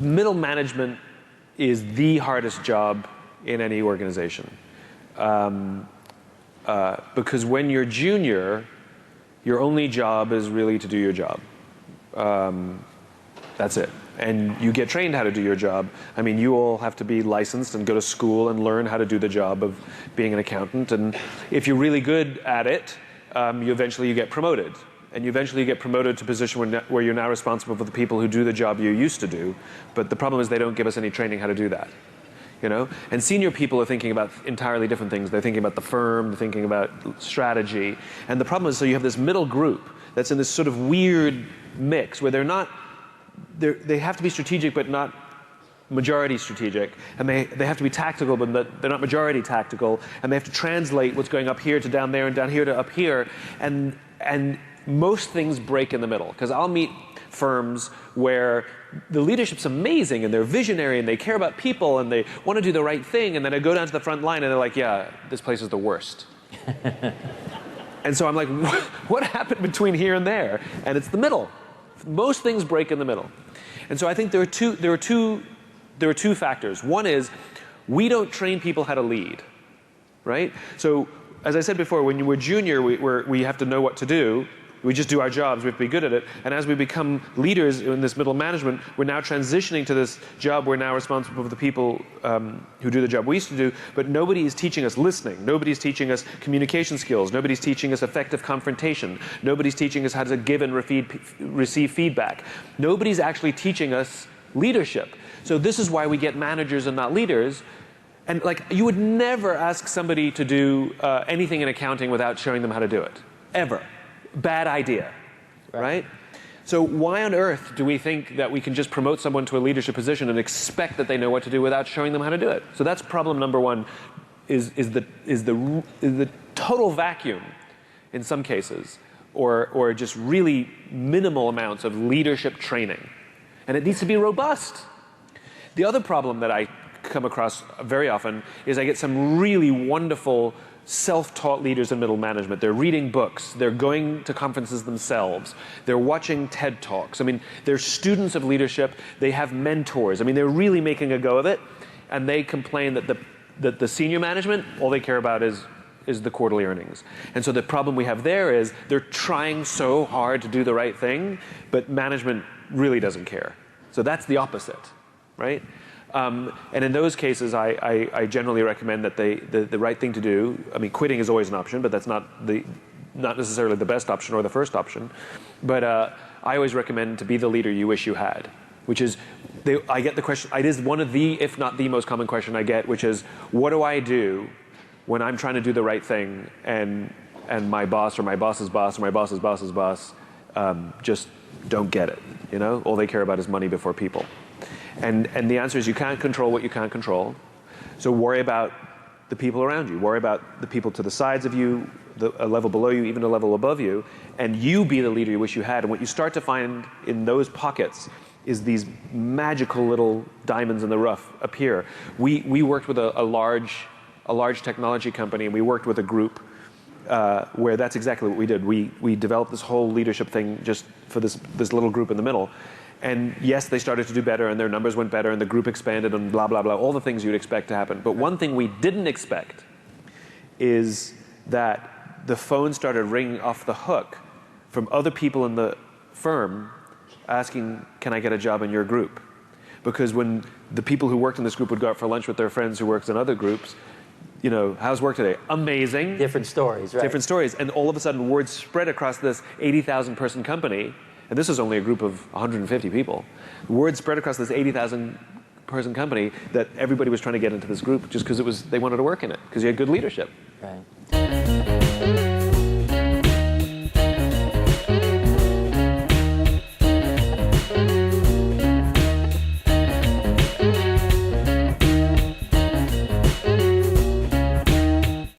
middle management is the hardest job in any organization. Because when you're junior, your only job is really to do your job. That's it. And you get trained how to do your job. I mean, you all have to be licensed and go to school and learn how to do the job of being an accountant. And if you're really good at it, you eventually get promoted. And you eventually get promoted to a position where you're now responsible for the people who do the job you used to do. But the problem is they don't give us any training how to do that. You know? And senior people are thinking about entirely different things. They're thinking about the firm, they're thinking about strategy. And the problem is, so you have this middle group that's in this sort of weird mix where they have to be strategic but not majority strategic, and they have to be tactical but they're not majority tactical, and they have to translate what's going up here to down there and down here to up here, and most things break in the middle. Because I'll meet firms where the leadership's amazing and they're visionary and they care about people and they want to do the right thing, and then I go down to the front line and they're like, yeah, this place is the worst. And so I'm like, what happened between here and there? And it's the middle. Most things break in the middle. And so I think there are two factors. One is we don't train people how to lead, right? So as I said before, when you were junior, we have to know what to do. We just do our jobs, we have to be good at it. And as we become leaders in this middle management, we're now transitioning to this job. We're now responsible for the people who do the job we used to do, but nobody is teaching us listening. Nobody's teaching us communication skills. Nobody's teaching us effective confrontation. Nobody's teaching us how to give and receive feedback. Nobody's actually teaching us leadership. So this is why we get managers and not leaders. And like, you would never ask somebody to do anything in accounting without showing them how to do it, ever. Bad idea, right? So why on earth do we think that we can just promote someone to a leadership position and expect that they know what to do without showing them how to do it? So that's problem number one, is the total vacuum in some cases, or just really minimal amounts of leadership training. And it needs to be robust. The other problem that I come across very often is I get some really wonderful self-taught leaders in middle management. They're reading books, they're going to conferences themselves, they're watching TED Talks. I mean, they're students of leadership, they have mentors. I mean, they're really making a go of it, and they complain that the senior management, all they care about is the quarterly earnings. And so the problem we have there is they're trying so hard to do the right thing, but management really doesn't care. So that's the opposite, right? And in those cases, I generally recommend that the right thing to do, I mean, quitting is always an option, but that's not necessarily the best option or the first option. But I always recommend to be the leader you wish you had, which is, I get the question, it is one of the, if not the most common question I get, which is, what do I do when I'm trying to do the right thing and my boss or my boss's boss or my boss's boss's boss just don't get it, you know? All they care about is money before people. And the answer is you can't control what you can't control. So worry about the people around you. Worry about the people to the sides of you, a level below you, even a level above you, and you be the leader you wish you had. And what you start to find in those pockets is these magical little diamonds in the rough appear. We worked with a large technology company, and we worked with a group where that's exactly what we did. We developed this whole leadership thing just for this little group in the middle. And yes, they started to do better, and their numbers went better, and the group expanded, and blah, blah, blah, all the things you'd expect to happen. But one thing we didn't expect is that the phone started ringing off the hook from other people in the firm asking, can I get a job in your group? Because when the people who worked in this group would go out for lunch with their friends who worked in other groups, you know, how's work today? Amazing. Different stories, right? Different stories. And all of a sudden, word spread across this 80,000 person company. And this is only a group of 150 people. Word spread across this 80,000 person company that everybody was trying to get into this group just because they wanted to work in it, because you had good leadership. Right.